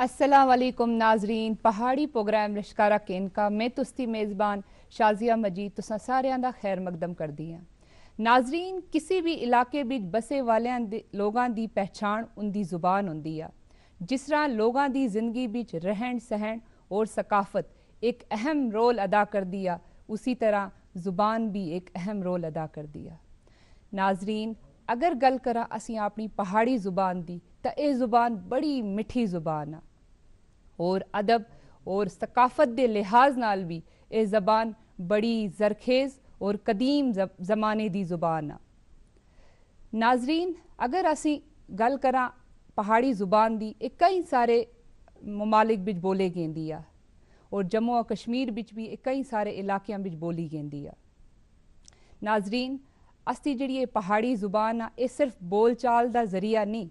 अस्सलाम वालेकुम नाजरीन। पहाड़ी प्रोग्राम रिश्कारा केन का मैं तुस्ती मेज़बान शाजिया मजीद तुसा सारियां दा खैर मकदम कर दी नाजरीन। किसी भी इलाके बिच बसे वालियां लोगां दी पहचान उनदी जुबान हुंदी आ। जिस तरह लोगां दी जिंदगी बिच रहन सहन और सकाफत एक अहम रोल अदा कर दिया, उसी तरह जुबान भी एक अहम रोल अदा कर दिया। नाजरीन, अगर गल करा असी अपनी पहाड़ी जुबान दी तो यह जुबान बड़ी मिठी जुबान आ और अदब और सकाफत के लिहाज नाल भी यह जबान बड़ी जरखेज और कदीम जमाने की जुबान आ। नाजरीन, अगर असी गल करा पहाड़ी जुबान दी, कई सारे ममालिक बिच बोले गेंदी आ और जम्मू और कश्मीर बिच भी कई सारे इलाकों बिच बोली गेंदी आ। नाजरीन, असी जिहड़ी ये पहाड़ी जुबान आ, ये सिर्फ बोल चाल का जरिया नहीं,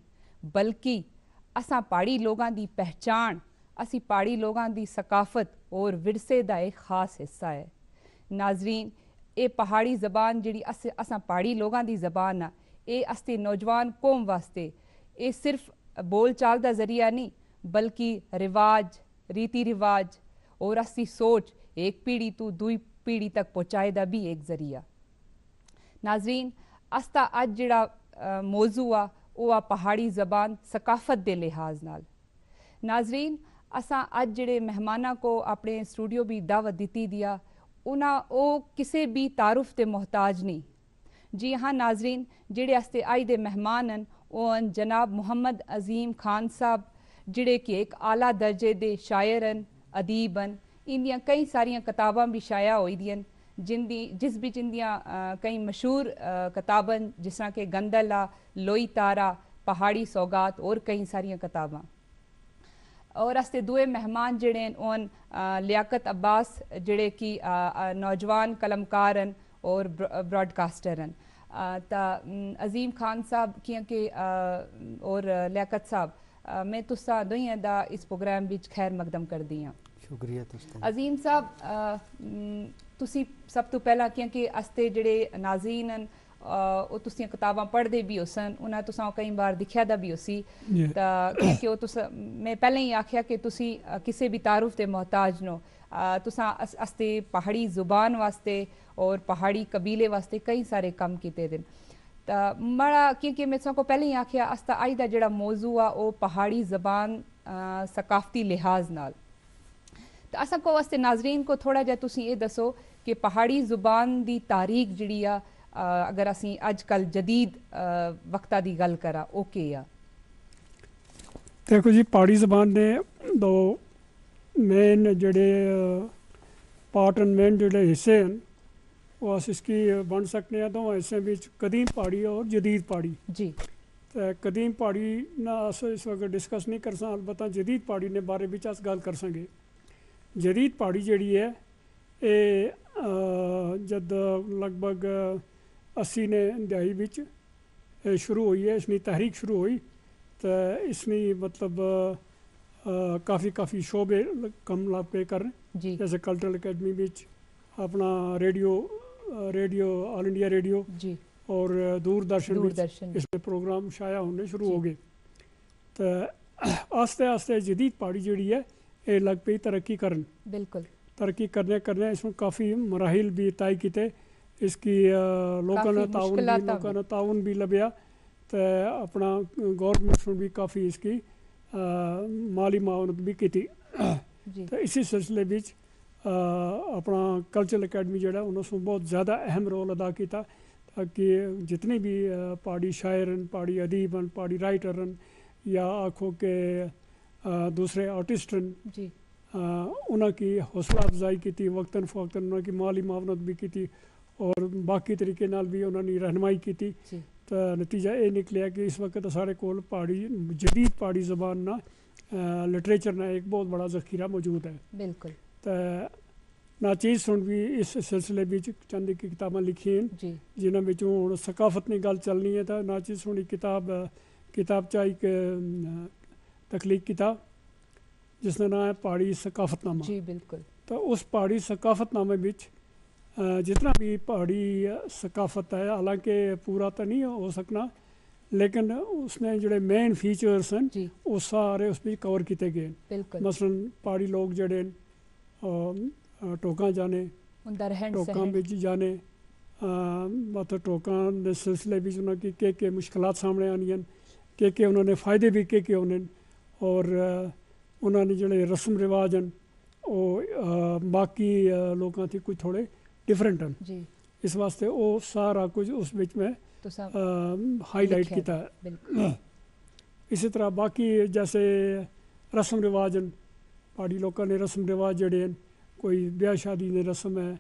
बल्कि असां पहाड़ी लोगों की पहचान, असी पहाड़ी लोगों की सकाफत और विरसे का एक खास हिस्सा है। नाजरीन, ये पहाड़ी जबान जिहड़ी असां पहाड़ी लोगों की जबान आ, ये अस्ते नौजवान कौम वास्ते ये सिर्फ बोल चाल का जरिया नहीं, बल्कि रिवाज, रीति रिवाज और असी सोच एक पीढ़ी तो दूई पीढ़ी तक पहुँचाए का भी एक जरिया। नाजरीन, अस्ता अज जिहड़ा मौजू आ वो आ पहाड़ी जबान सकाफत के लिहाज नाल। नाजरीन, असां अज जिहड़े मेहमानां को अपने स्टूडियो भी दावत दी दिया, उन्हां ओ किसी भी तारुफ के मोहताज नहीं। जी हाँ नाजरीन, जिहड़े अस्ते अज दे मेहमान हैं वो जनाब मुहम्मद अजीम खान साहब, जिहड़े कि एक आला दर्जे के शायर हैं, अदीब हैं। इंदियां कई सारियां किताबां भी शाया होई दियां जिस बिच इंदियां कई मशहूर किताबन जिस तरह के गंदला, लोई तारा, पहाड़ी सौगात और कई सारियां किताबां। और अस्ते दुए मेहमान जिहड़े ओन लियाकत अब्बास, जिहड़े कि नौजवान कलमकार हैं और ब्रॉडकास्टर हैं। अजीम खान साहब क्योंकि और लियाकत साहब, मैं तुसा दोइयां दा इस प्रोग्राम विच खैर मकदम कर दी हाँ। शुक्रिया। अजीम साहब, तुसी सब तो पहला क्योंकि अस्ते जिहड़े नाज़रीन हैं वो तुसियां किताबां पढ़दे भी होसन, उन्हें तुसां कई बार दिखा दा भी होसी, क्योंकि वो मैं पहले ही आख्या कि तुसी किसी भी तारुफ के मोहताज नो। तुसां अस्ते पहाड़ी जुबान वास्ते और पहाड़ी कबीले वास्ते कई सारे कम किते दिन। बड़ा क्योंकि मैं तुसां को पहले ही आख्या अस्ता अज दा जिहड़ा मौजू आ वो पहाड़ी जबान सकाफती लिहाज नाल। तो असां को वास्ते नाजरीन को थोड़ा जा तुसी ये दसो कि पहाड़ी जुबान की तारीख जिहड़ी आ, अगर असी अजकल जदीद वक्ता की गल करा वो केह् आ? देखो जी, पहाड़ी जबान ने दो मेन जिहड़े पार्ट एंड मेन जिहड़े हिस्से हैं वो अस इसकी बन सकते हैं दो हिस्से बिच, कदीम पहाड़ी और जदीद पहाड़ी जी। तो कदीम पहाड़ी ना अस इस वक्त डिस्कस नहीं कर सकते, अलबत्ता जदीद पहाड़ी ने बारे बिच अस गल कर सकें। जदीद पहाड़ी जिहड़ी है ये जद लगभग 80 ने दहाई बिच शुरू हुई है, इसकी तहरीक शुरू हुई तो इसने मतलब काफ़ी शोबे कम लाभ पे कर रहे, जैसे कल्चरल अकेडमी बिच अपना रेडियो ऑल इंडिया रेडियो जी और दूरदर्शन इसमें प्रोग्राम शाया होने शुरू हो गए। तो आस्ते आस्ते जदीद पहाड़ी जिहड़ी है ये लग पई तरक्की करन। बिल्कुल तरक्की करने इसमें काफ़ी मराहिल भी तय किए, इसकी लोगों ने ताउन भी लभ्या, तो अपना गवर्नमेंट ने भी काफ़ी इसकी माली मावनत भी की। तो इसी सिलसिले बिच अपना कल्चरल अकेडमी जो उन्होंने बहुत ज़्यादा अहम रोल अदा किया, ताकि जितने भी पहाड़ी शायर हैं, पहाड़ी अदीब हैं, पहाड़ी राइटर हैं या आखो के दूसरे आर्टिस्ट हैं, उनकी हौसला अफजाई की, वक्तन फ़वक्तन उनकी माली मावनत भी की और बाकी तरीके नाल भी उन्होंने रहनुमाई की। तो नतीजा ये निकलिया कि इस वक्त सारे कोल पहाड़ी जदीद पहाड़ी ज़बान ना लिटरेचर ना एक बहुत बड़ा ज़ख़ीरा मौजूद है। बिल्कुल। तो नाचीज़ सुन भी इस सिलसिले में चंद की किताबां लिखी हैं जिन्होंने बिचों हुण सकाफत की गल चलनी है। तो नाचीज़ सुन किताब चा एक तख्लीक किताब जिसका नाम है पहाड़ी सकाफतनामा। जी बिल्कुल। तो उस पहाड़ी सकाफतनामे बिच जितना भी पहाड़ी सकाफत है, हालांकि पूरा तो नहीं हो सकना, लेकिन उसने ਜਿਹੜੇ मेन फीचर्स हैं जी वो सारे उस ਵਿੱਚ कवर किए गए बिल्कुल मसलन पहाड़ी लोग ਜਿਹੜੇ टोकां जाने उनका रहन टोकां सहन ਵਿੱਚ जाने मतलब टोकां ਦੇ सिलसिले ਵਿੱਚ ਉਹਨਾਂ की के मुश्किलात सामने आनियां के ਉਹਨਾਂ ਨੇ फायदे भी के होने और ਉਹਨਾਂ ਨੇ ਜਿਹੜੇ रस्म रिवाज हैं ਉਹ बाकी लोगों से कुछ थोड़े डिफरेंट हैं जी इस वास्ते वो सारा कुछ उस ਵਿੱਚ में तो सब हाईलाइट लिखा किया है बिल्कुल इसी तरह बाकी जैसे रस्म रिवाज हैं पहाड़ी लोगों ने रस्म रिवाज जड़े हैं कोई ब्याह शादी ने रस्म है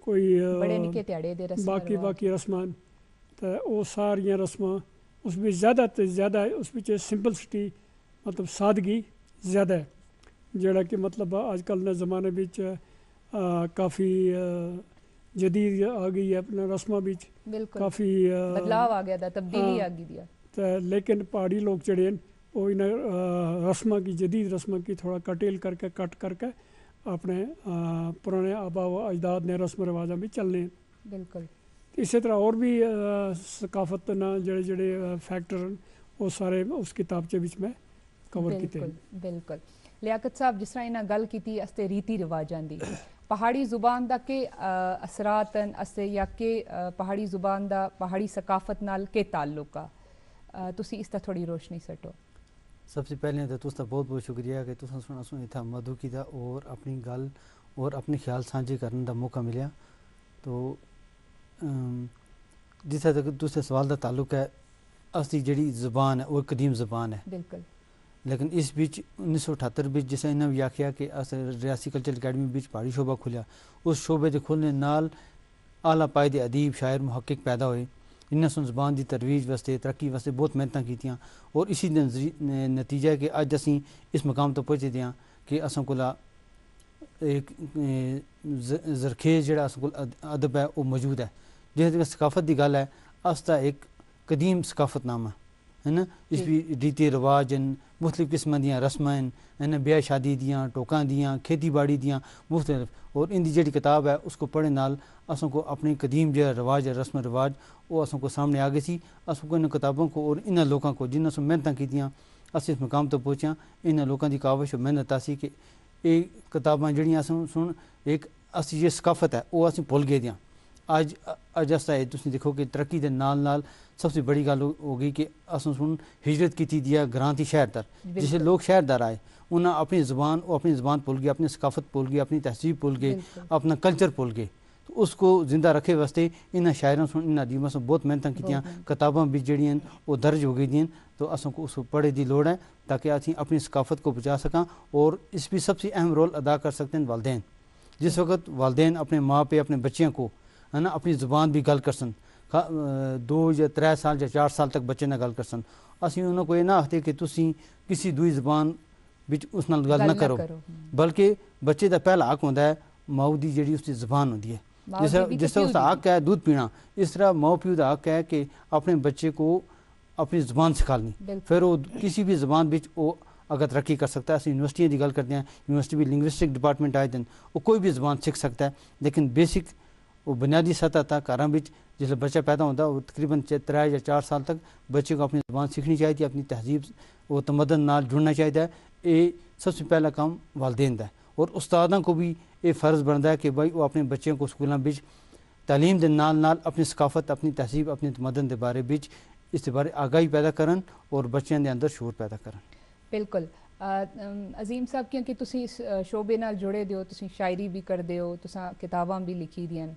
कोई बड़े निके त्याड़े दे रस्म बाकी रिवाज। बाकी रस्मां तो वो सारियां रस्मां उसमें ज़्यादा तो ज़्यादा उस सिंपलसिटी मतलब सादगी ज़्यादा है जोड़ा कि मतलब आजकल ने ज़माने बिच काफ़ी जदीद आ गई है अपना रस्मां बिच बिल्कुल काफ़ी बदलाव आ गया था तब्दीली हाँ। आ गई दिया तो लेकिन पहाड़ी लोग जड़े हैं वो इन रस्मां की जदीद रस्मां की थोड़ा कटेल करके कट करके अपने पुराने आबा व अजदाद ने रस्म रिवाजा भी चलने हैं बिल्कुल इसी तरह और भी सकाफत ना जड़े जड़े फैक्टर हैं वो सारे उस किताबचे विच में कवर किए बिल्कुल बिल्कुल लियाकत साहब जिस तरह इन्हें गल की अस्ते रीति रिवाजां दी पहाड़ी जुबान दा के असरात हैं अस्ते या के पहाड़ी जुबान दा पहाड़ी सकाफत नाल के ताल्लुक आ तुसी इस ता थोड़ी रोशनी सटो सबसे पहले तो तुसका बहुत बहुत शुक्रिया कि तुसा सुना इतना मधु की था और अपनी गल और अपने ख्याल साझे करने का मौका मिला तो जिथे तक तुझे सवाल का ताल्लुक है असली जी ज़ुबान है वो कदीम ज़ुबान है बिल्कुल लेकिन इस बीच 1978 बीच जिसे इन्हें भी आख्या कि अस रियासी कल्चर अकैडमी बीच पहाड़ी शोबा खुलिया उस शोबे के खुलने नाल आला पाए दे अदीब शायर मुहक्किक पैदा हुए इन्हें सुन ज़बान की तरवीज वास्ते तरक्की वास्ते बहुत मेहनत कीतियां और इसी नतीजा है कि अज असी इस मकाम तो पहुँचे दे कि असां कोला एक जरखेज जो अस अदब है वो मौजूद है जिस सकाफत की गल है असदा एक कदीम सकाफतनामा है ना इस भी रीति रिवाज हैं मुख्तलिफ किस्म दियाँ रस्मां है ना ब्याह शादी दियाँ टोकां दियाँ खेती बाड़ी दियाँ मुख्तलिफ और इनकी जी किताब है उसको पढ़ने नाल असों को अपनी कदीम जो रिवाज है रस्म रिवाज वो असों को सामने आ गई सी असों को इन किताबों को और इन लोगों को जिन्होंने मेहनत कीतियां अस इस मकाम तो पहुँचा इन लोगों की काविश और मेहनत आसी कि ये किताबां जड़ियाँ सुन एक असी जो सकाफत है वो असीं भुल गए दियां अज अज अस तुम देखो कि तरक्की के नाल नाल सबसे बड़ी गल हो गई कि असों सुन हिजरत की दिया ग्रां थी शहर तर जिसे लोग शहर दर आए उन्हें अपनी ज़बान भूल गए अपनी सकाफत भूल गए अपनी तहजीब भूल गए अपना कल्चर भूल गए तो उसको जिंदा रखे वास्ते इन शायरों सुन इन अदीबों से बहुत मेहनत की किताबां भी जड़ियां वो दर्ज हो गई दी तो असों को उसको पढ़े की लोड़ है ताकि असीं अपनी सकाफत को बचा सकां और इस भी सबसे अहम रोल अदा कर सकते हैं वालदेन जिस वक्त वालदेन अपने माँ पे अपने बच्चों को है ना अपनी ज़ुबान भी गल करसन 2 या 3 साल या 4 साल तक बच्चे ना गल करसन असीं उन्होंने को ये ना आखते कि तुसीं किसी दूई ज़बान बिच उस नाल गल ना करो बल्कि बच्चे का पहला हक होंदा है माऊ की जी उसकी ज़बान होंदी है जिस तरह उसका हक है दूध पीना इस तरह माँ प्यू का हक है कि अपने बच्चे को अपनी ज़बान सिखानी फिर वो किसी भी ज़बान बिच वो अगर तरक्की कर सकता है असं यूनिवर्सिटियों की गल करते हैं यूनिवर्सिटी भी लिंग्विस्टिक डिपार्टमेंट आए दिन वो कोई भी ज़बान सीख सकता है लेकिन बेसिक वो बुनियादी सतह तक घर बिच जिसले बच्चा पैदा होता वो तकरीबन 3 या 4 साल तक बच्चे को अपनी ज़बान सीखनी चाहिए अपनी तहजीब वो तमदन नाल जुड़ना चाहिए ये सबसे पहला काम वालदेन का है और उस्तादों को भी ये फ़र्ज़ बनता है कि भाई वो अपने बच्चों को स्कूलों बिच तालीम के नाल नाल अपनी सकाफत अपनी तहजीब अपनी तमदन के बारे बिच इस बारे आगाही पैदा करन और बच्चों के अंदर शूर पैदा करन बिल्कुल अजीम साहब क्योंकि तुसी इस शोबे नाल जुड़े दियो तुसी शायरी भी कर दियो तुसा किताबां भी लिखी दियां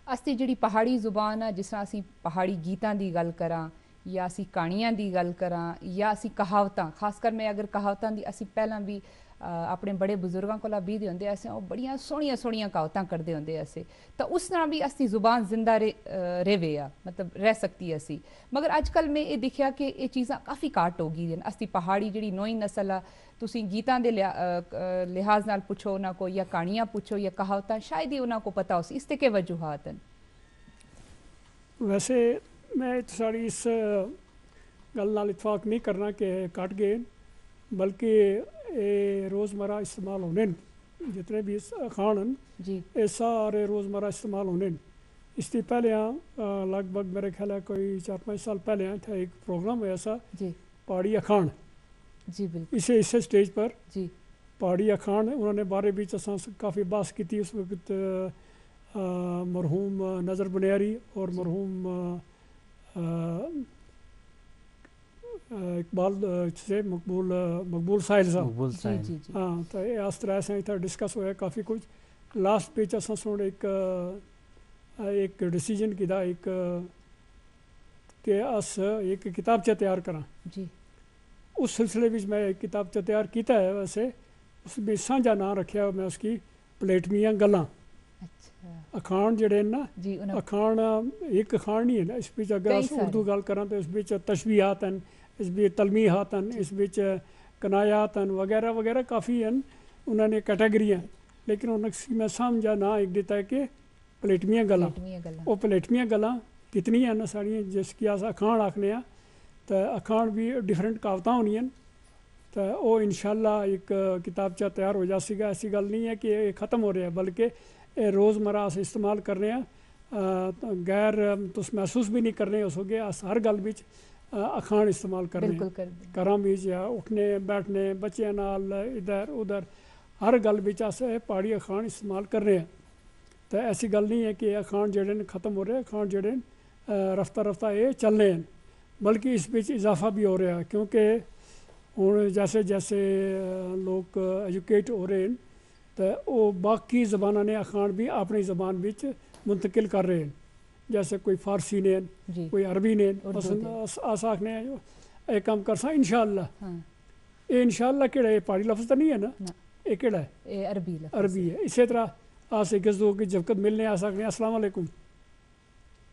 अस्ती जिहड़ी पहाड़ी जुबान है जिस तरह असी पहाड़ी गीतां दी गल करां या असी कहानियां दी गल करां या असी कहावतां खासकर मैं अगर कहावतां दी असी पहला भी अपने बड़े बुजुर्गों को भी दे होंदे असें बड़ियां सोहणियां सोहणियां कहावतां करदे होंदे असें तो उस तरह भी असदी जुबान जिंदा रेवे आ मतलब रह सकती है असी मगर अजकल में ये दिखा कि ये चीज़ां काफ़ी घट हो गई असदी पहाड़ी जिहड़ी नोई नस्ल आ तुसी गीतां दे लिहाज नाल पुछो उन्हां को या कहानियां पुछो या कहावतां शायद ही उन्हां को पता हो इसते के वजूहात हैं वैसे मैं सारी इस गल नाल इतफाक नहीं करना कि घट गए बल्कि रोज़मर्रा इस्तेमाल होने जितने भी अखान हैं जी ये सारे रोज़मर्रा इस्तेमाल होने इससे पहले यहाँ लगभग मेरे ख्याल है कोई 4-5 साल पहले यहाँ था एक प्रोग्राम है ऐसा जी पहाड़ी अखान, जी बिल्कुल इसे स्टेज पर जी पहाड़ी अखान उन्होंने बारे बीच असां काफ़ी बात की थी। उस वक्त मरहूम नज़र बुनियारी और मरहूम इकबाल से मकबूल साहिल साहब मकबूल जी साहिल जी जी हाँ तो इस तरह से इतना डिस्कस होया काफ़ी कुछ। लास्ट पे असां सुन एक डिसीजन किया एक कि अस एक किताबचा तैयार करा। जी उस सिलसिले में मैं एक किताबचा तैयार किया है। वैसे उसमें साझा नाम रखा मैं उसकी पलेटमियाँ गल्लां। अच्छा अखान जड़े ना जी उन्हें अखान एक अखान नहीं है ना, इस बीच अगर कई अस उर्दू सारे। गल करा तो इस बीच तशबीहात हैं, इस बीच तलमीहात हैं, इस बीच कनायात हैं वगैरह वगैरह काफ़ी हैं। उन्होंने कैटेगरियाँ लेकिन उन्हें मैं समझा ना एक देता है कि पलेटमियाँ गल्लां। प्लेटमियाँ गल्लां वो पलेटमियाँ गल्लां कितनी हैं ना साड़ियाँ जिसकी अस अखान आखने तो अखान भी डिफरेंट कहावतां होनियां तो वो इंशाल्लाह एक किताबचा तैयार हो जाएगा। ऐसी गल नहीं है कि ये ख़त्म हो रहा है बल्कि रोज़मर्रा अस इस्तेमाल कर रहे हैं। गैर तुस महसूस भी नहीं कर रहे हो सके अस हर गल बिच अखान इस्तेमाल कर रहे बिल्कुल हैं। कर दें घरां बिच या उठने बैठने बच्चों नाल इधर उधर हर गल बिच अस पहाड़ी अखान इस्तेमाल कर रहे हैं। तो ऐसी गल नहीं है कि अखान जड़े न ख़त्म हो रहे, अखान जड़े रफ्ता रफ्ता ये चल रहे हैं बल्कि इस बीच इजाफा भी हो रहा है क्योंकि हुण जैसे जैसे लोग एजुकेट हो रहे हैं तो वो बाकी ज़बाना ने अखान भी अपनी ज़बान बिच मुंतकिल कर रहे हैं। जैसे कोई फारसी ने जी कोई अरबी ने उर्दू पसंद दे। अस आखने ये कम कर सा इंशाअल्लाह। हाँ ये इंशाअल्लाह केड़ा ये पहाड़ी लफ्ज़ तो नहीं है ना, ना ये केड़ा है ये अरबी लफ्ज़ अरबी है। इसी तरह अस एक दूसरे की जबकत मिलने आ सकते अस्सलाम वालेकुम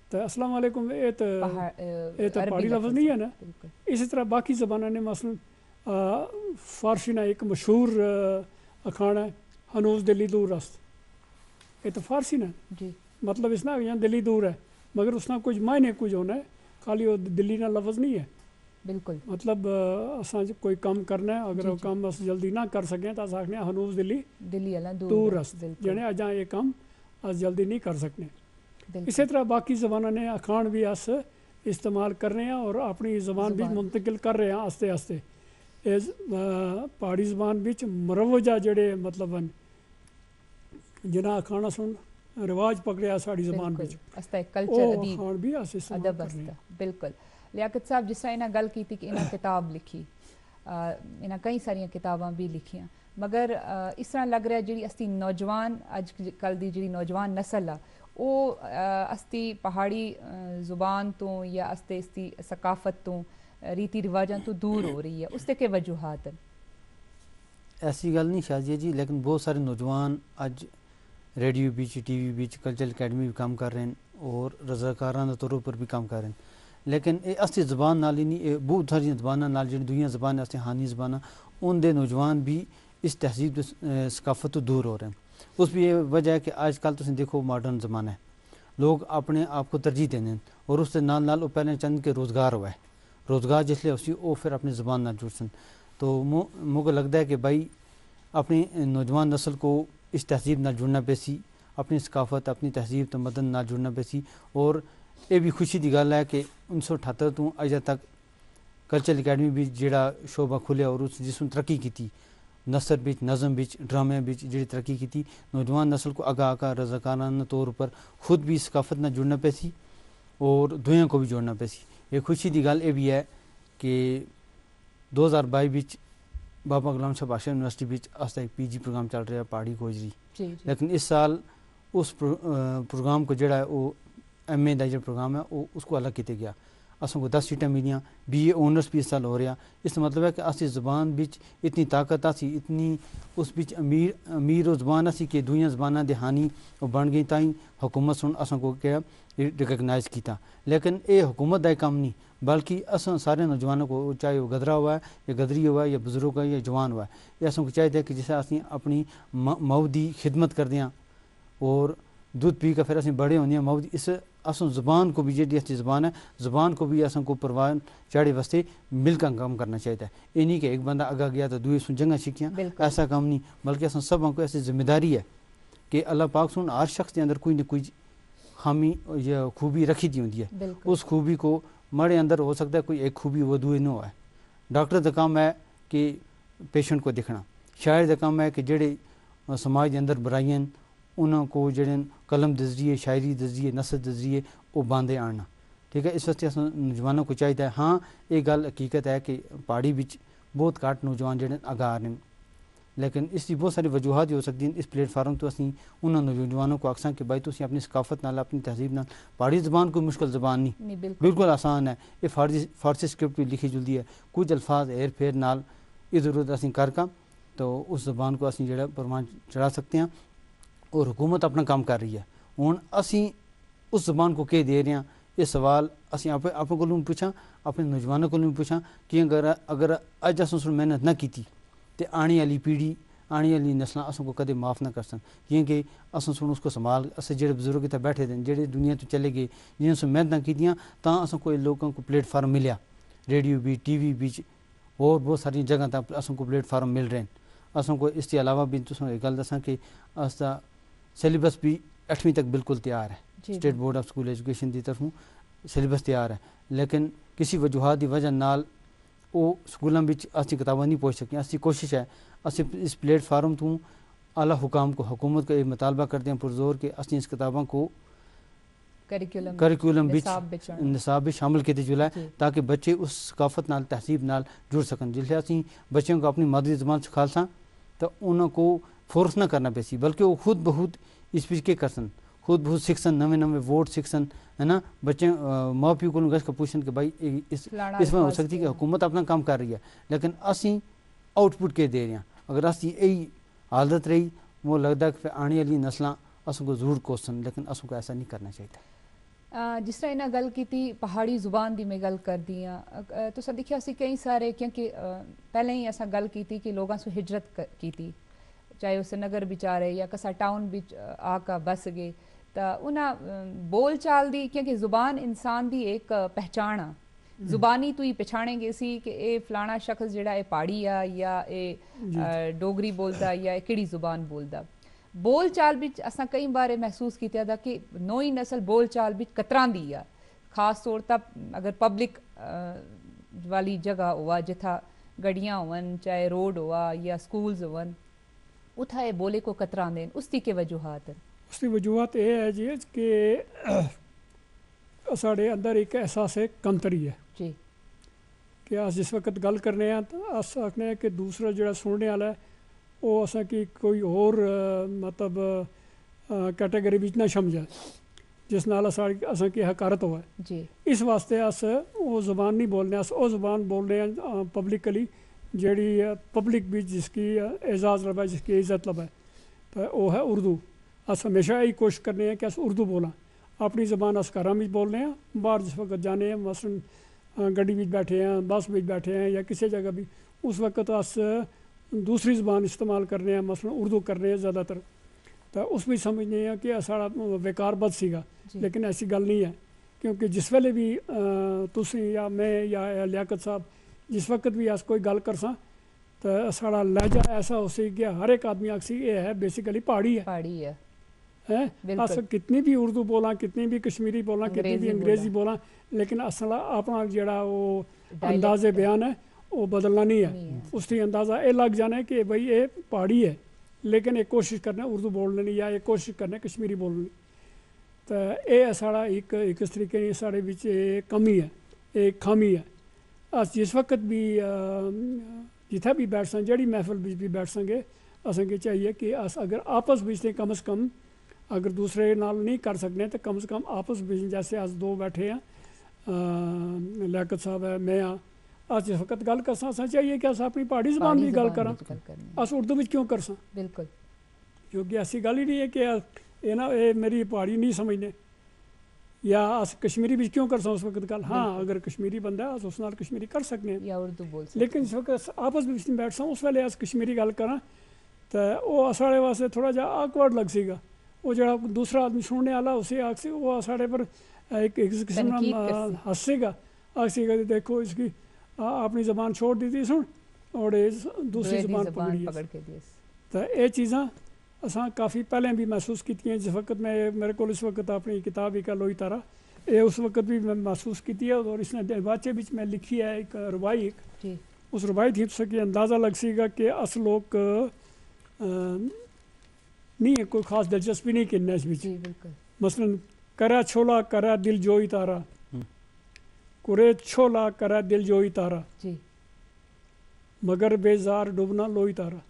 तो अस्सलाम वालेकुम ये तो अरबी पहाड़ी लफ्ज़ नहीं है ना। बिल्कुल इसी तरह बाकी ज़बाना ने मसलन फारसी ना एक मशहूर अखाना है हनूज दिल्ली दूर रस्त। ये तो फारसी ना जी मतलब इसना यहाँ दिल्ली दूर है मगर उसना कुछ मायने कुछ होना है खाली वो दिल्ली ना लफ्ज़ नहीं है। बिल्कुल मतलब असां कोई कम करना है अगर जी, वो जी। कम अस जल्दी ना कर सकें तो अस आखने हनूज दिल्ली दिल्ली अला दूर है, रस्त बिल्कुल जने अजां ये कम अस जल्दी नहीं कर सकने। बिल्कुल इसी तरह बाकी ज़बाना ने अखान भी अस इस्तेमाल कर रहे हैं और अपनी ज़बान भी ज़ुबान। मुंतकिल कर रहे हैं आस्ते आस्ते। इस पहाड़ी ज़बान बिच मरवजा जड़े मतलब हैं जिन्हें अखाना सुन रिवाज पकड़िया साड़ी ज़बान बिल्कुल बिच अस्ता एक कल्चर वो अदीब अखान भी अस इस्तेमाल अदब कर रहे हैं। अस्ता बिल्कुल। लियाकत साहब जिस तरह इन्हें गल की थी कि इन्हें किताब लिखी इन्हें कई सारिया किताबां भी लिखियां मगर इस तरह लग रहा है जी असी नौजवान अज कल की जी नौजवान नस्ल आ वो अस्ती पहाड़ी जुबान तो या अस्ते इसकी सकाफत तो रीति रिवाजा तो दूर हो रही है उसके के वजूहात हैं? ऐसी गल नहीं शाजिया जी लेकिन बहुत सारे नौजवान अज रेडियो बिच टीवी बिच कल्चरल अकेडमी भी काम कर रहे हैं और रजाकाराना तौर पर भी काम कर रहे हैं लेकिन ये असली जबान नाल ही नहीं बहुत सारी जबाना नाल जी दुनिया जबान असली हानी जबाना उनके नौजवान भी इस तहजीब सकाफत तो दूर हो रहे हैं। उस भी ये वजह है कि आजकल तुम देखो मॉडर्न ज़माना है लोग अपने आप को तरजीह देने हैं और उसके नाल नाल पहले चंद के रोज़गार हुआ है रोज़गार जिसलिए उसी वो फिर अपनी ज़बान नाल जुड़ सन। तो मुझे लगता है कि भाई अपनी नौजवान नस्ल को इस तहजीब नाल जुड़ना पैसी अपनी सकाफत अपनी तहजीब तो मदन नाल जुड़ना पैसी। और ये भी खुशी की गल है कि 1978 तो अजे तक कल्चरल अकेडमी भी जोड़ा शोबा खुलिया और उस जिसमें तरक्की की नसर बिच नज़म बिच ड्रामे बिच जी तरक्की की नौजवान नस्ल को आगा आगा रजाकाराना तौर पर खुद भी सकाफत न जुड़ना पैसी और दुनिया को भी जोड़ना पैसी। ये खुशी की गल ये भी है कि 2022 बिच बाबा गुलाम शाह बादशाह यूनिवर्सिटी बिच अस एक PG प्रोग्राम चल रहा है पहाड़ी गोजरी लेकिन इस साल उस प्रोग्राम को जोड़ा है वो MA का जो प्रोग्राम है वो उसको अलग किया गया असों को 10 सीटें मिलियाँ BA ऑनर्स भी इस साल हो रहा। इस मतलब है कि असी ज़बान बिच इतनी ताकत आसी इतनी उस बिच अमीर और ज़बान आसी कि दुनिया ज़बाना दे हानी वो बन गई ताई हुकूमत सुन असों को क्या रिकगनाइज़ किया लेकिन ये हुकूमत का काम नहीं बल्कि असों सारे नौजवानों को चाहे वो गदरा हुआ है या गदरी हुआ है या बुजुर्ग है या जवान हुआ है ये असों को चाहिए कि जैसे असी अपनी मऊ की खिदमत कर दियाँ और दूध पी कर फिर असं बड़े होने मऊ इस असों ज़बान को भी जी अच्छी ज़बान है ज़बान को भी असों को परवान चाड़े वास्ते मिलकर काम करना चाहिए। ये नहीं कि एक बंदा आगा गया तो दूसरे सुन जंगा सीखियाँ ऐसा काम नहीं बल्कि असों सब को ऐसी जिम्मेदारी है कि अल्लाह पाक सुन हर शख्स के अंदर कोई ना कोई खामी या खूबी रखी दी होंगी है, उस खूबी को माड़े अंदर हो सकता है कोई एक खूबी वो दूए न है। डॉक्टर का काम है कि पेशेंट को देखना, शायर का काम है कि जेड़े समाज के अंदर बुराइयां उन्होंने जेड़े कलम के जरिए, शायरी के जरिए, नसर के जरिए वो बांधे आना। ठीक है, इस वास्ते अस नौजवानों को चाहिए। हाँ ये गल हकीकत है कि पहाड़ी बिच बहुत घट नौजवान जेड़े आगाह ने, लेकिन इसकी बहुत सारी वजूहत हो सकती हैं। इस प्लेटफार्म तो असी उन्होंने नौजवानों को आखसा कि भाई तुम अपनी सकाफत नाल, अपनी तहजीब नाल, पहाड़ी जबान कोई मुश्किल जबान नहीं, बिल्कुल आसान है। ये फारसी स्क्रिप्ट भी लिखी जुलती है, कुछ अल्फाज हेर फेर नाल इधर उधर असी करका तो उस जबान को असी जो परवान चढ़ा सकते हैं। और हुकूमत अपना काम कर रही है। हुण असी उस जबान को कह दे रहे हैं, ये सवाल असी अपने को पूछा, अपने नौजवानों को पूछा कि अगर अज अस मेहनत ना की तो आने वाली पीढ़ी, आने वाली नस्लें असों को कदे माफ़ ना कर सन, क्योंकि असों सुन उसको संभाल अस जो बजुर्ग इतने बैठे थे, जेडे दुनिया तो चले गए, जिन्होंने मेहनत की असों को लोगों को प्लेटफार्म मिले, रेडियो भी, TV भी और बहुत सारी जगह तक असों को प्लेटफार्म मिल रहे हैं। असों को इसके अलावा भी तुम एक गल दसा कि असका सिलेबस भी 8वीं तक बिल्कुल तैयार है, state board of school education की तरफों सिलेबस तैयार है, लेकिन किसी वजूहत की वजह नाल वो स्कूलों में असी किताबें नहीं पहुँच सकें। असी कोशिश है असी इस प्लेटफार्म तो आला हुकाम को, हुकूमत का ये मुतालबा करते हैं पुरजोर के असी इस किताबों को करिकुलम निसाब भी शामिल किए जुला है, ताकि बच्चे उस सकाफत नाल, तहजीब नाल जुड़ सकन। जिसले असी बच्चों को अपनी मादरी जबान सिखा सा तो उनको फोर्स ना करना पैसी, बल्कि वो खुद बहुत इस बीच के करसन, खुद बहुत सीखसन, नवे नवे वर्ड सीखसन, है ना। बच्चे माँ प्यू को गस का पूछन कि भाई इसमें हो सकती है कि हुकूमत अपना काम कर रही है, लेकिन असी आउटपुट के दे रहे हैं। अगर असी यही हालत रही, वो लगता है कि आने वाली नस्लें असों को जरूर कोसन, लेकिन असों को ऐसा नहीं करना चाहिए। जिस तरह इन्हें गल की पहाड़ी जुबान की मैं गल कर दी हाँ, तो देखिया असी कई सारे, क्योंकि पहले ही असा गल की कि लोगों से हिजरत की, चाहे उस नगर बिचारे या कसा टाउन बिच आका बस गए, तो उन्हें बोल चाल दी, क्योंकि जुबान इंसान की एक पहचान आ, जुबानी तू ही पछाणे गए सी कि ये फलाना शख्स जिहड़ा ये पहाड़ी आ या ये डोगरी बोलता या किहड़ी जुबान बोलता। बोल चाल बिच असां कई बार महसूस किया था कि नई नस्ल बोल चाल बिच कतरांदी आ, खास तौर पर अगर पब्लिक वाली जगह हुआ जिथा गड्डियां होवन, चाहे रोड हुआ या स्कूल्स होवन, उथा ये बोले को कतरांदे। उसकी के वजूहत उसकी वजूहत ये है जी कि साढ़े अंदर एक एहसास है कमतरी है जी, कि अस जिस वक्त गल करने तो अस आखने कि दूसरा जो सुनने वाला है वो असा कि कोई और मतलब कैटेगरी बिच ना समझे, जिस नाल असा की हकारत हो जी। इस वास्ते अस वो जुबान नहीं बोलने, अस वो जुबान बोलने पब्लिकली जेड़ी पब्लिक भी जिसकी एजाज़ लभे, जिसकी इज्जत लभे, तो वो है उर्दू। अस हमेशा यही कोशिश करने हैं कि अस उर्दू बोला, अपनी ज़बान अस घरां में बोलने हैं, बाहर जिस वक्त जाने हैं, मसलन गड्डी में बैठे हैं, बस में बैठे हैं या किसी जगह भी, उस वक्त अस दूसरी ज़बान इस्तेमाल करने हैं, मसलन उर्दू करने हैं ज़्यादातर, तो उस भी समझने हैं कि साड़ा बेकार बद सीगा, लेकिन ऐसी गल नहीं है। क्योंकि जिस वेले भी तुसी या मैं या लियाकत साहब जिस वक्त भी अस कोई गल कर सा तो साड़ा लहजा ऐसा हो सी कि हर एक आदमी आखसी ये है बेसिकली पहाड़ी है अस कितनी भी उर्दू बोला, कितनी भी कश्मीरी बोला, कितनी भी अंग्रेज़ी बोला, लेकिन असल अपना जड़ा वो अंदाज़े बयान है वो बदलना नहीं है। उसकी अंदाज़ा ये लग जाना है कि भाई ये पहाड़ी है, लेकिन एक कोशिश करना उर्दू बोलने या एक कोशिश करना कश्मीरी बोलने, तो ये साड़ा एक इस तरीके की साढ़े बिच कमी है, एक खामी है। अस जिस वक्त भी जिथे भी बैठ सा, जड़ी महफिल बिच भी बैठ संगे, असेंगे चाहिए कि अस अगर आपस बिच कम से कम अगर दूसरे नाल नहीं कर सकने तो कम से कम आपस बिच, जैसे अस दो बैठे हैं, लियाकत साहब है, मैं हाँ, अस जिस वक्त गल कर सा चाहिए कि अस अपनी पहाड़ी जबान की गल करा, अस उर्दू में क्यों कर सा, बिल्कुल, क्योंकि ऐसी गल ही नहीं है कि ये ना ये मेरी पहाड़ी नहीं समझने, या अस कश्मीरी भी क्यों कर सा उस वक्त गल। हाँ अगर कश्मीरी बंदा है अस उस नाल कश्मीरी कर सकने या उर्दू बोल सकते, लेकिन जिस वक्त आपस में बैठ सा उस वेले अस कश्मीरी गल करा तो वो साढ़े वास्ते थोड़ा जा आकवर्ड लग सीगा। वो जड़ा दूसरा आदमी सुनने वाला उसे आखसी वो साढ़े पर एक किस्म हंसेगा, आखसीगा देखो इसकी अपनी ज़बान छोड़ दी थी सुन और दूसरी ज़बान पकड़ी है। तो ये चीज़ा असां काफ़ी पहले भी महसूस की जिस वक्त मैं मेरे को इस वक्त अपनी किताब एक लोई तारा ये उस वक्त भी मैं महसूस की है और इसने बाचे बिच में लिखी है एक रवाई एक जी उस रवाई थी तो अंदाज़ा लग सीगा कि अस लोग नहीं है कोई ख़ास दिलचस्पी नहीं किन्ना इस बिच जी बिल्कुल मसलन करा छोला करा दिल जोई तारा कुरे छोला करा दिल जोई तारा जी मगर बेजार डूबना लोई तारा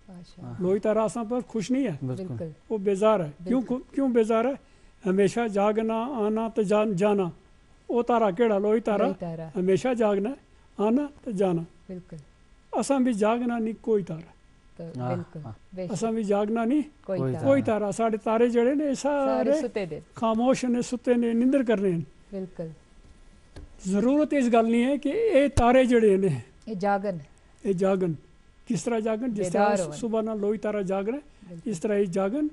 माशा लोई तारा असां पर खुश नहीं है बिल्कुल बिल्कुल वो बेजार है क्यों क्यों बेजार है हमेशा जागना आना तो जाना वो तारा केड़ा लोई तारा लोई तारा हमेशा जागना आना तो जाना बिल्कुल असां भी जागना नहीं कोई तारा तो हाँ, बिल्कुल हाँ। बेशक असां भी जागना नहीं कोई कोई तारा कोई तारा साढ़े तारे जड़े ने सारे सारे सुते दे खामोश ने सुते ने निंदर कर रहे हैं बिल्कुल ज़रूरत इस गल नहीं है कि ये तारे जड़े ने ये जागन ये जागन किस तरह जागन जिस बेदार तरह होवन। सुबह ना लोई तारा जागना बिल्कुल इस तरह ही जागन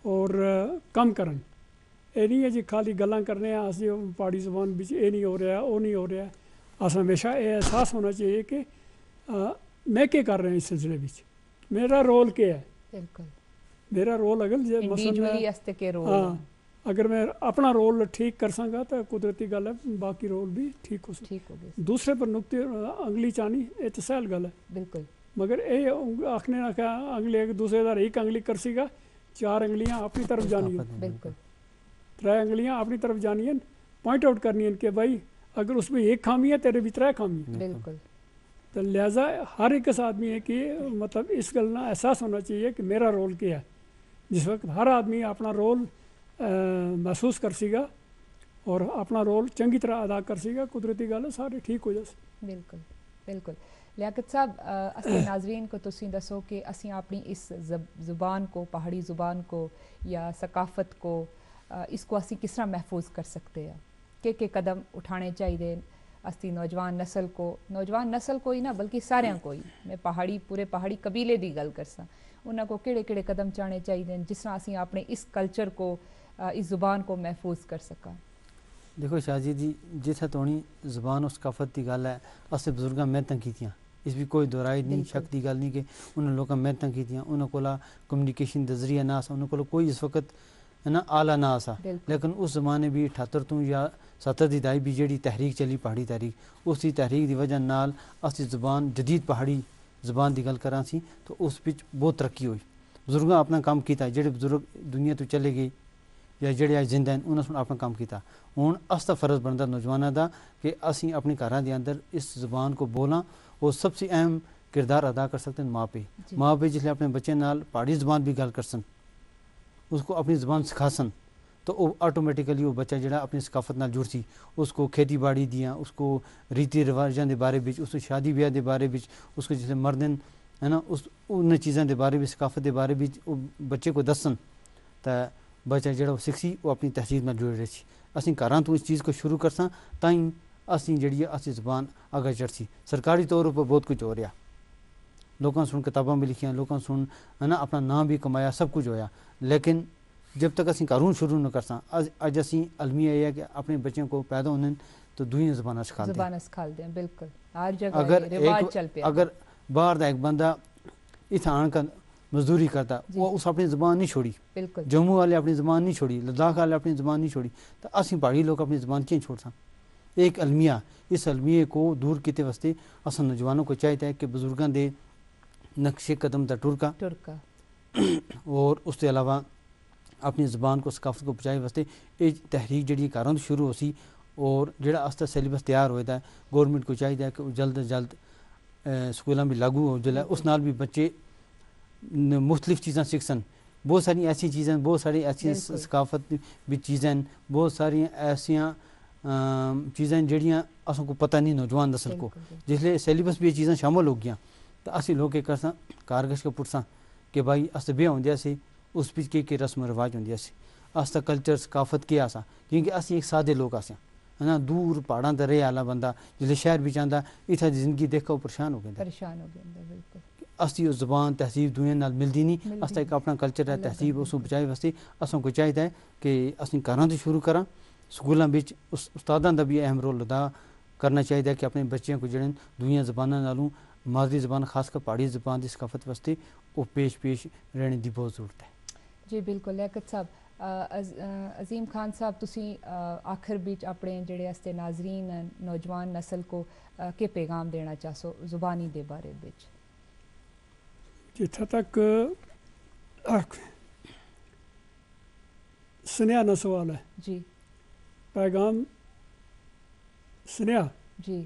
और कम करन ये नहीं है जी खाली गल्लां करने अस जो प्हाड़ी जबान बिच ये नहीं हो रहा वो नहीं हो रहा अस हमेशा ये एहसास होना चाहिए कि मैं क्या कर रहा हूँ इस सिलसिले बिच मेरा रोल क्या है बिल्कुल मेरा रोल अगर जे इंडिविजुअली मसलन अस्ते के रोल हाँ अगर मैं अपना रोल ठीक कर सका तो कुदरती गल है बाकी रोल भी ठीक हो सकता ठीक हो गया दूसरे पर नुकते अंगली चानी ये तो सहल गल है बिल्कुल मगर ये आखने ना क्या अंगली एक दूसरे का एक अंगली कर सीगा चार अंगलियां अपनी तरफ जानी बिल्कुल त्रै अंगलियां अपनी तरफ जानियन पॉइंट आउट करनी कि भाई अगर उसमें एक खामी है तेरे भी त्रै खामी है बिल्कुल तो लिहाजा हर एक आदमी है कि मतलब इस गल ना एहसास होना चाहिए कि मेरा रोल क्या है जिस वक्त हर आदमी अपना रोल महसूस कर सीगा और अपना रोल चंगी तरह अदा कर सीगा कुदरती गल है सारे ठीक हो जाए बिल्कुल बिल्कुल लियाकत साहब असली नाजरीन को तुसी दसो कि असी अपनी इस ज़ुबान को पहाड़ी ज़ुबान को या सकाफत को इसको असी किस तरह महफूज कर सकते हैं के कदम उठाने चाहिए असी नौजवान नस्ल को ही ना बल्कि सारियां को ही मैं पहाड़ी पूरे पहाड़ी कबीले की गल करसा उन्होंने को केड़े केड़े कदम चाने चाहिए जिस तरह असी अपने इस कल्चर को इस ज़ुबान को महफूज कर सका देखो शाहजी जी जिथे तोनी ज़ुबान और सकाफत की गल है असें बुजुर्गां मेहनतां कीतियां इस भी कोई दोराई नहीं शक की गल नहीं कि उन्होंने लोगों मेहनतां कीतियां उन्होंने कोला कम्युनिकेशन का जरिया ना सा उन्होंने कोला कोई इस वक्त है ना आला ना सा लेकिन उस जमाने भी 78 तो या 70 दी दाई भी जी तहरीक चली पहाड़ी तहरीक उसी तहरीक की वजह नाल असी ज़ुबान जदीद पहाड़ी ज़ुबान की गल करा सी तो उस बिच बहुत तरक्की हुई बुजुर्गां अपना काम किया जेडे बुजुर्ग दुनिया तो चले गए या जेडे अज जिंदा हैं उन्होंने अपना काम किया हुण अस दा फर्ज बनता नौजवानों का कि असी अपने घरों के अंदर इस ज़ुबान को बोलना और सबसे अहम किरदार अदा कर सकते हैं माँ पे जिसले अपने बच्चे नाल पहाड़ी ज़ुबान भी गल कर सन उसको अपनी ज़ुबान सिखा सन तो वो ऑटोमेटिकली वो बच्चा जो अपनी सकाफत नाल जुड़ सी उसको खेती बाड़ी दियाँ उसको रीति रिवाजों के बारे में उसको शादी ब्याह के बारे में उसको जिसले मर्दन है ना उस उन चीज़ों के बारे में सकाफत के बारे में बच्चे को दसन तो बच्चा जो सीखी वो अपनी तहजीब में जुड़ रही असी घर तो इस चीज़ को शुरू करसा ताई असी जी असी ज़ुबान आगे चढ़सी सरकारी तौर पर बहुत कुछ हो रहा लोगों सुन किताबा भी लिखियाँ लोगों सुन है ना अपना नाम भी कमाया सब कुछ होया लेकिन जब तक असी घरों शुरू न करसा अज असी अलमिया है कि अपने बच्चों को पैदा होने तो दुई ज़बाना सिखा दें बिल्कुल हर जगह अगर बाहर का एक बंदा इतना आने का मजदूरी करता वो उस अपनी ज़बान नहीं छोड़ी जम्मू वाले अपनी ज़बान नहीं छोड़ी लद्दाख वाले अपनी ज़बान नहीं छोड़ी तो असी पहाड़ी लोग अपनी ज़बान क्यों छोड़ सा एक अलमिया इस अलमिया को दूर किते वास्ते अस नौजवानों को चाहिए कि बुजुर्गों के नक्शे कदम का टुरका और उसके अलावा अपनी ज़बान को सकाफत को बचाए वास्ते ये तहरीक जी घरों तो शुरू हो सी और जो आस्ता सिलेबस तैयार होता है गौरमेंट को चाहिए कि जल्द अज जल्द स्कूलों भी लागू हो जिले उस नाल भी बच्चे मुख्तलिफ चीज़ा सीख सन बहुत सारी ऐसी चीज़ें बहुत सारी ऐसी सकाफत भी चीज़ें बहुत सारी ऐसिया चीज़ें जड़ियाँ असों को पता नहीं नौजवान नस्ल को जिसले सिलेबस भी ये चीज़ें शामिल हो गई तो असी लोग क्या करसा कारगश को पुछसा कि भाई अस ब्याह होंगे से उस बिच के रस्म रिवाज होंगे से अस कल्चर सकाफत क्या आसा क्योंकि असी एक सादे लोग आसे है ना दूर पहाड़ों का रह आला बंदा जिसले शहर भी चाहता इतना जिंदगी देखा परेशान हो गया असी उस ज़बान तहजीब दुनिया नाल मिलती नहीं अस एक अपना कल्चर है तहजीब उसको बचाए वास्ते असों को चाहिए कि असी घरों तो शुरू करा स्कूलों में उस उस्तादों का भी अहम रोल अदा करना चाहिए कि अपने बच्चों को जो दुनिया ज़बानों नालों मादरी ज़बान खासकर पहाड़ी ज़बान की सकाफत वास्ते वो पेश रहने की बहुत ज़रूरत है। जी बिल्कुल लियाकत साहब, अजीम खान साहब तुसी आखिर बीच अपने जेड़े आस्ते नाजरीन नौजवान नस्ल को के पैगाम देना चाहो ज़ुबानी दे बारे बिच? जिथे तक स्नेहा ना सवाल है जी पैगाम स्नेहा जी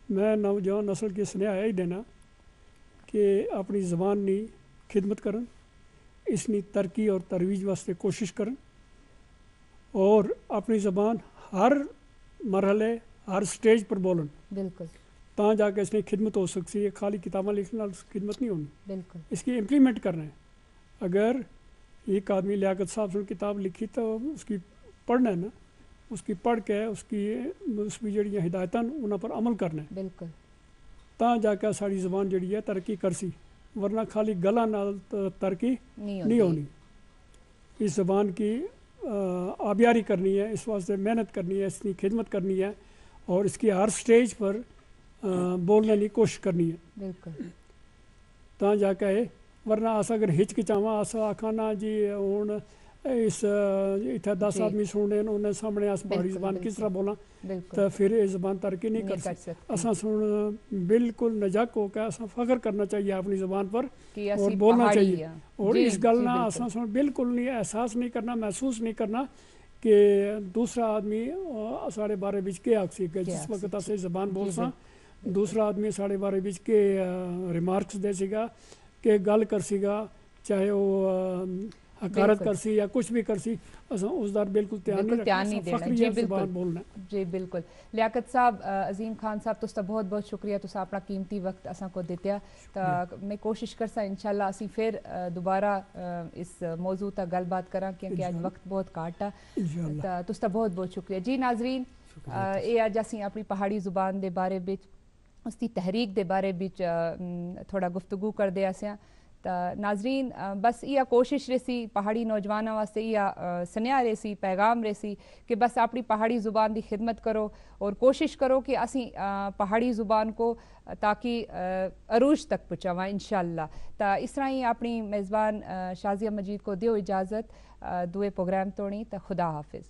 मैं नौजवान नस्ल की स्नेहा यही देना कि अपनी ज़बान की खिदमत करन, इसकी तरक्की और तरवीज वास्ते कोशिश करन और अपनी ज़बान हर मरहले हर स्टेज पर बोलन, बिल्कुल ता जाके इसकी खिदमत हो सकती है। खाली किताबें लिखने नाल खिदमत नहीं होनी, बिल्कुल इसकी इम्प्लीमेंट करना है। अगर एक आदमी लियाकत साहब ने किताब लिखी तो उसकी पढ़ना है ना, उसकी पढ़ के उसकी जड़ियाँ हिदायतां उन्हां पर अमल करना है, बिल्कुल ता जाके साड़ी ज़बान जड़ी है तरक्की करसी, वरना खाली गला नाल तरक्की नहीं होनी। इस ज़बान की आबियारी करनी है, इस वास्ते मेहनत करनी है, इसकी खिदमत करनी है और इसकी हर स्टेज पर बोलने की कोशिश करनी है, बिल्कुल ता जाके। वरना अस अगर हिचकिचावां अस आखा ना जी हुण इस इत्थे 10 आदमी सुनने उन्हें सामने अस पहाड़ी ज़बान किस तरह बोलां, तो फिर ये ज़बान तरक्की नहीं कर सकती। असां सुन बिल्कुल नजक होकर असां फ़ख्र करना चाहिए अपनी ज़बान पर और बोलना चाहिए। और इस गल ना असां सुन बिल्कुल नहीं एहसास नहीं करना, महसूस नहीं करना कि दूसरा आदमी साढ़े बारे बिच के आखसी कि जिस वक्त अस ज़बान बोलसां दूसरा आदमी साढ़े बारे बिच के रिमार्क्स दे सीगा कि गल कर सीगा, चाहे वो हकारत करसी या कुछ भी करसी, उसका बिल्कुल ध्यान नहीं देना। जी बिल्कुल बोलना जी बिल्कुल लियाकत साहब, अजीम खान साहब तुसदा बहुत बहुत शुक्रिया, तुसा अपना कीमती वक्त असा को दित्या। तो मैं कोशिश करसा इंशाल्लाह असी फिर दोबारा इस मौजू तक गलबात करा क्योंकि आज वक्त बहुत घट आ। तो तुसदा बहुत बहुत शुक्रिया। जी नाजरीन, ये अज असी अपनी पहाड़ी ज़ुबान के बारे बिच उसकी तहरीक के बारे बिच थोड़ा गुफ्तगू करते आसियां। तो नाजरीन बस यह कोशिश रही पहाड़ी नौजवानों वास्ते, यह स्नेहा रही पैगाम रही कि बस अपनी पहाड़ी ज़ुबान की खिदमत करो और कोशिश करो कि असी पहाड़ी ज़ुबान को ताकि अरूज तक पहुँचावा इंशाअल्लाह। तो इस तरह ही अपनी मेज़बान शाज़िया मजीद को दियो इजाज़त दुए प्रोग्राम तोड़ी। तो खुदा हाफिज़।